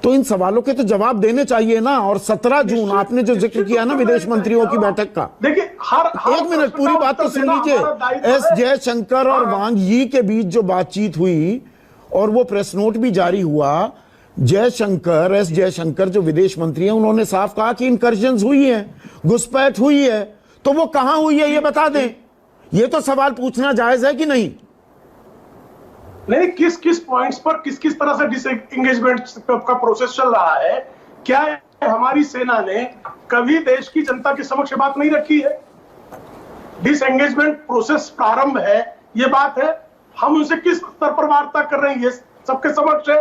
तो इन सवालों के तो जवाब देने चाहिए ना। और 17 जून आपने जो जिक्र किया ना विदेश मंत्रियों की बैठक का, देखिए एक मिनट पूरी बात तो सुन लीजिए। एस जयशंकर और वांग यी के बीच जो बातचीत हुई और वो प्रेस नोट भी जारी हुआ, एस जयशंकर जो विदेश मंत्री हैं उन्होंने साफ कहा कि इनकर्जन्स हुई है, घुसपैठ हुई है। तो वो कहां हुई है ये बता दें। ये तो सवाल पूछना जायज है कि नहीं? नहीं, किस किस पॉइंट्स पर किस किस तरह से डिसएंगेजमेंट का प्रोसेस चल रहा है? क्या हमारी सेना ने कभी देश की जनता के समक्ष बात नहीं रखी है? डिसएंगेजमेंट प्रोसेस प्रारंभ है, ये बात है। हम उनसे किस स्तर पर वार्ता कर रहे हैं, ये सबके समक्ष है।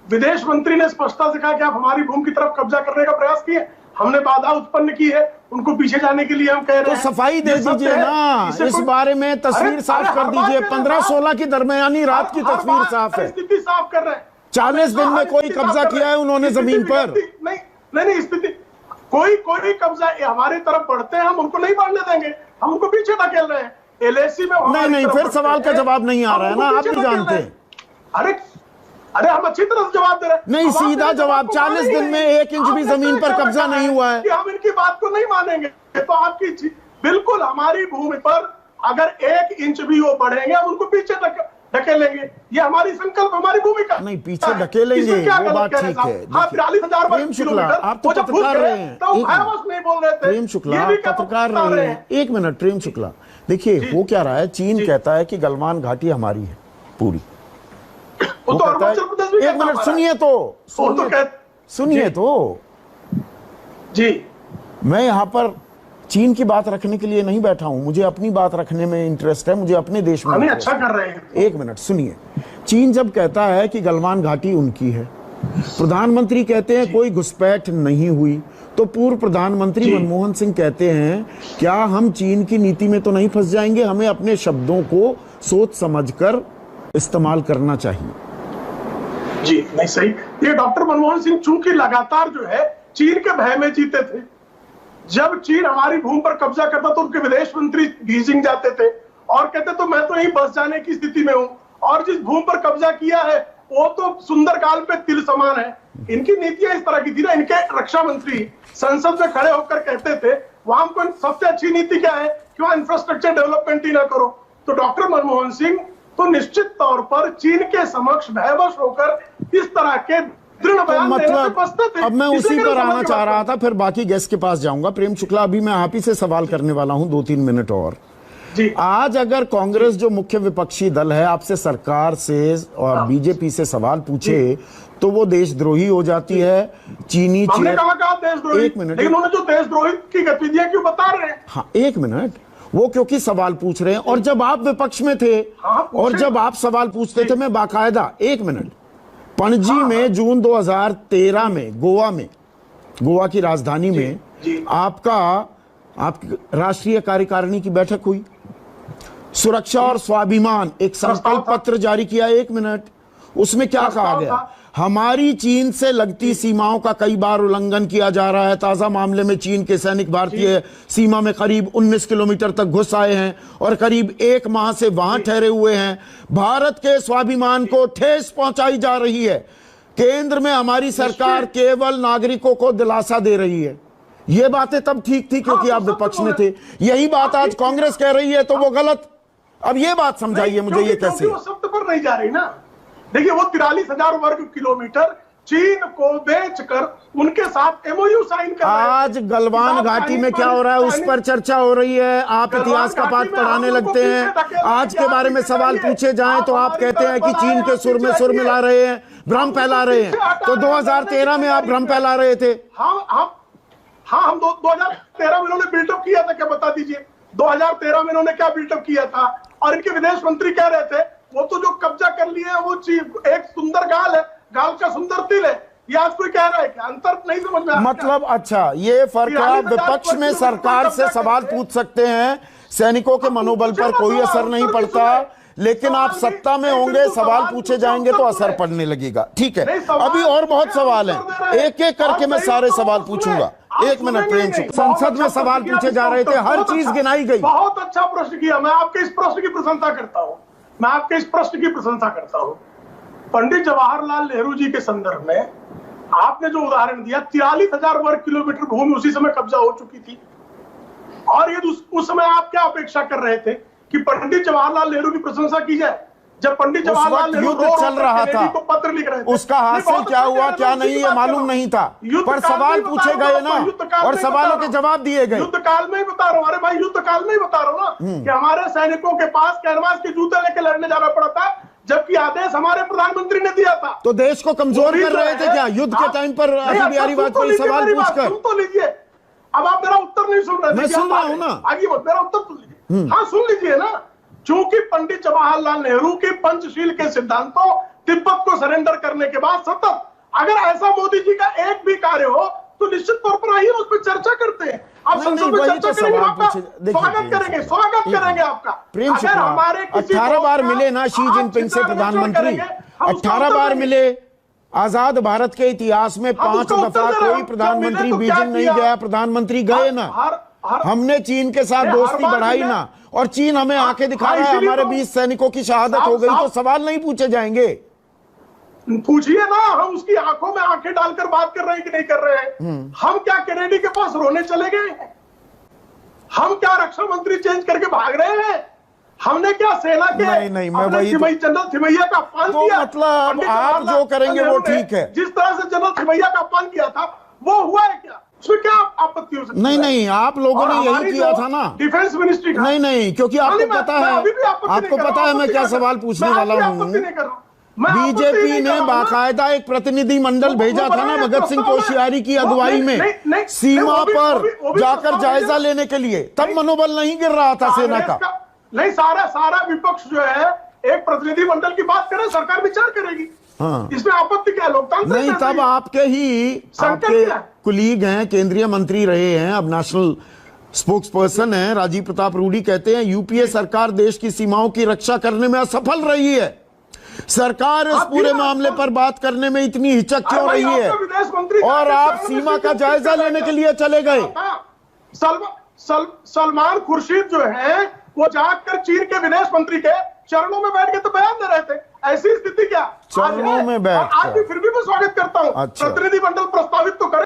विदेश मंत्री ने स्पष्टता से कहा कि आप हमारी भूमि की तरफ कब्जा करने का प्रयास किए, हमने बाधा उत्पन्न की है, उनको पीछे जाने के लिए हम कह रहे हैं। तो सफाई दे दीजिए ना इस बारे में, तस्वीर साफ कर दीजिए। 15-16 की दरमियानी रात की तस्वीर साफ है। स्थिति साफ कर रहे हैं। 40 दिन में कोई कब्जा किया है उन्होंने जमीन पर? नहीं, स्थिति कोई कब्जा हमारी तरफ बढ़ते हैं, हम उनको नहीं बढ़ने देंगे, हम उनको पीछे धकेल रहे हैं। एलएसी में नहीं, फिर सवाल का जवाब नहीं आ रहा है ना, आप भी जानते हैं। अरे हम अच्छी तरह से जवाब दे रहे हैं। नहीं, सीधा जवाब, 40 दिन में 1 इंच भी जमीन पर कब्जा नहीं हुआ है कि हम इनकी बात को नहीं मानेंगे। तो आपकी बिल्कुल हमारी भूमि पर अगर 1 इंच भी वो बढ़ेंगे, हम उनको पीछे ढकेलेंगे। ये हमारी संकल्प, हमारी भूमिका। नहीं, पीछे ढकेलेंगे वो बात ठीक है। 42,000 शुक्ला, आप तो पत्रकार रहे हैं। प्रेम शुक्ला पत्रकार रहे हैं। 1 मिनट प्रेम शुक्ला, देखिए हो क्या रहा है। चीन कहता है कि गलवान घाटी हमारी है पूरी। वो तो अरुणाचल प्रदेश भी 1 मिनट सुनिए तो जी। मैं यहां पर चीन की बात रखने के लिए नहीं बैठा हूं, मुझे अपनी बात रखने में इंटरेस्ट है, मुझे अपने देश में। हमें अच्छा कर रहे हैं। 1 मिनट सुनिए। चीन जब कहता है कि गलवान घाटी उनकी है, प्रधानमंत्री कहते हैं कोई घुसपैठ नहीं हुई, तो पूर्व प्रधानमंत्री मनमोहन सिंह कहते हैं क्या हम चीन की नीति में तो नहीं फंस जाएंगे? हमें अपने शब्दों को सोच समझकर इस्तेमाल करना चाहिए। जी नहीं, सही। ये डॉक्टर मनमोहन सिंह चूंकि लगातार जो है चीन के भय में जीते थे। जब चीन हमारी भूमि पर कब्जा करता तो उनके विदेश मंत्री बीजिंग जाते थे और कहते तो मैं तो यहीं बस जाने की स्थिति में हूं, और जिस भूमि पर कब्जा किया है वो तो सुंदरकाल पे तिल समान है। इनकी नीतियां इस तरह की थी ना। इनके रक्षा मंत्री संसद में खड़े होकर कहते थे वहां हमको सबसे अच्छी नीति क्या है कि वहां इंफ्रास्ट्रक्चर डेवलपमेंट ही ना करो। तो डॉक्टर मनमोहन सिंह तो निश्चित तौर पर चीन के समक्ष भयवश होकर इस तरह के दृढ़ बयान देने से बचते थे। अब मैं उसी पर आना चाह रहा था, फिर बाकी गेस्ट के पास जाऊंगा। प्रेम शुक्ला, अभी मैं आप ही से सवाल करने वाला हूं 2-3 मिनट और जी। आज अगर कांग्रेस जो मुख्य विपक्षी दल है आपसे, सरकार से और बीजेपी से सवाल पूछे तो वो देशद्रोही हो जाती है। चीनी हमने कहा देशद्रोही? 1 मिनट, लेकिन उन्होंने जो देशद्रोही की गतिविधियां क्यों बता रहे हैं? हाँ 1 मिनट, वो क्योंकि सवाल पूछ रहे हैं। और जब आप विपक्ष में थे और जब आप सवाल पूछते थे, मैं बाकायदा 1 मिनट, पणजी में जून 2013 में गोवा की राजधानी में आपकी राष्ट्रीय कार्यकारिणी की बैठक हुई। सुरक्षा और स्वाभिमान एक संकल्प पत्र जारी किया। 1 मिनट, उसमें क्या कहा गया? हमारी चीन से लगती सीमाओं का कई बार उल्लंघन किया जा रहा है। ताजा मामले में चीन के सैनिक भारतीय सीमा में करीब 19 किलोमीटर तक घुस आए हैं और करीब 1 माह से वहां ठहरे हुए हैं। भारत के स्वाभिमान को ठेस पहुंचाई जा रही है। केंद्र में हमारी सरकार केवल नागरिकों को दिलासा दे रही है। ये बातें तब ठीक थी क्योंकि आप विपक्ष में थे। यही बात आज कांग्रेस कह रही है, तो वो गलत। अब ये बात समझाइए मुझे, ये कैसे? वो शब्द पर नहीं जा रही ना। देखिए वो 43,000 वर्ग किलोमीटर चीन को बेचकर उनके साथ एमओयू साइन कर रहे हैं। आज गलवान घाटी में क्या हो रहा है उस पर चर्चा हो रही है। आप इतिहास का पाठ पढ़ाने लगते हैं। आज के बारे में सवाल पूछे जाएं तो आप कहते हैं कि चीन के सुर में सुर मिला रहे हैं, भ्रम फैला रहे हैं। तो 2013 में आप भ्रम फैला रहे थे। हम 2013 में इन्होंने बिल्डअप किया था क्या, बता दीजिए। 2013 में इन्होंने क्या बिल्डअप किया था? और इनके विदेश मंत्री कह रहे थे वो तो जो कब्जा कर लिए है वो एक सुंदर गाल है, गाल का सुंदर तिल है। ये आज कोई कह रहा है कि अंतर नहीं समझ में? मतलब अच्छा, ये फर्क है। विपक्ष में सरकार से सवाल पूछ सकते हैं, सैनिकों के मनोबल पर कोई असर नहीं पड़ता, लेकिन आप सत्ता में होंगे, सवाल पूछे जाएंगे तो असर पड़ने लगेगा। ठीक है, अभी और बहुत सवाल है, एक एक करके मैं सारे सवाल पूछूंगा। 1 मिनट प्रेम शुक्ला, संसद में सवाल पूछे जा रहे थे, हर चीज गिनाई गई। बहुत अच्छा प्रश्न किया, मैं आपके इस प्रश्न की प्रशंसा करता हूं। पंडित जवाहरलाल नेहरू जी के संदर्भ में आपने जो उदाहरण दिया, 43,000 वर्ग किलोमीटर भूमि उसी समय कब्जा हो चुकी थी। और ये उस समय आप क्या अपेक्षा कर रहे थे कि पंडित जवाहरलाल नेहरू की प्रशंसा की जाए? जब पंडित जवाहरलाल नेहरू युद्ध चल रहा था को पत्र लिख रहे थे, उसका हासिल क्या हुआ क्या नहीं ये मालूम नहीं था, पर सवाल पूछे गए ना और सवालों के जवाब दिए गए। युद्ध काल में ही बता रहा हूँ, अरे भाई युद्ध काल में ही बता रहा हूँ ना कि हमारे सैनिकों के पास कैनवास के जूते लेके लड़ने जाना पड़ा था, जबकि आदेश हमारे प्रधानमंत्री ने दिया था। तो देश को कमजोर कर रहे थे क्या युद्ध के टाइम पर? अटल बिहारी वाजपेयी सवाल पूछकर। सुन तो लीजिए, अब आप मेरा उत्तर नहीं सुन रहे। मैं सुन रहा हूं ना, आगे मेरा उत्तर सुन लीजिए। हाँ सुन लीजिए ना। चूंकि पंडित जवाहरलाल नेहरू के पंचशील के सिद्धांतों, तिब्बत को सरेंडर करने के बाद सतत अगर ऐसा मोदी जी का एक भी कार्य हो तो निश्चित तौर पर आइए उस पर चर्चा करते हैं। आप संसद में चर्चा करेंगे, आपका स्वागत करेंगे, स्वागत करेंगे आपका। प्रेम शुक्ला 18 बार मिले ना शी जिनपिंग से प्रधानमंत्री, 18 बार मिले। आजाद भारत के इतिहास में 5 दफा कोई प्रधानमंत्री बीजिंग नहीं गया, प्रधानमंत्री गए ना। हमने चीन के साथ दोस्ती बढ़ाई ना, और चीन हमें आंखें दिखा रहा है हमारे 20 सैनिकों की शहादत हो गई, तो सवाल नहीं पूछे जाएंगे? पूछिए ना, हम उसकी आंखों में आंखें डालकर बात कर रहे हैं कि नहीं कर रहे हैं? हम क्या केनेडी के पास रोने चले गए हैं? हम क्या रक्षा मंत्री चेंज करके भाग रहे हैं? हमने क्या सेना के नहीं मैं वही जनरल थिमैया का अपमान तो किया? मतलब आप जो करेंगे वो ठीक है। जिस तरह से जनरल थिमैया का अपमान किया था वो हुआ है क्या? उसमें क्या आपत्ति हो सकती है? नहीं आप लोगों ने यही किया था ना डिफेंस मिनिस्ट्री का। नहीं क्योंकि आपको पता है मैं क्या सवाल पूछने वाला हूँ। बीजेपी ने बाकायदा एक प्रतिनिधि मंडल भेजा था ना भगत सिंह कोश्यारी की अगुवाई में सीमा पर जाकर जायजा लेने के लिए, तब मनोबल नहीं गिर रहा था सेना का। नहीं, सारा विपक्ष जो है एक प्रतिनिधि मंडल की बात करे, सरकार विचार करेगी। हाँ। इसमें आपत्ति क्या? लोकतंत्र नहीं, तब आपके कुलीग हैं, केंद्रीय मंत्री रहे हैं, अब नेशनल स्पोक्स पर्सन है राजीव प्रताप रूडी, कहते हैं यूपीए सरकार देश की सीमाओं की रक्षा करने में असफल रही है। सरकार इस पूरे मामले पर बात करने में इतनी हिचक क्यों रही है? और आप सीमा का जायजा लेने के लिए चले गए। सलमान खुर्शीद जो है वो जाकर चीन के विदेश मंत्री के चरणों में बैठ के तो बयान दे रहे थे। ऐसी स्थिति क्या चरणों में बैठ? आज भी फिर भी मैं स्वागत करता हूं। अच्छा। प्रतिनिधि मंडल प्रस्तावित तो करे।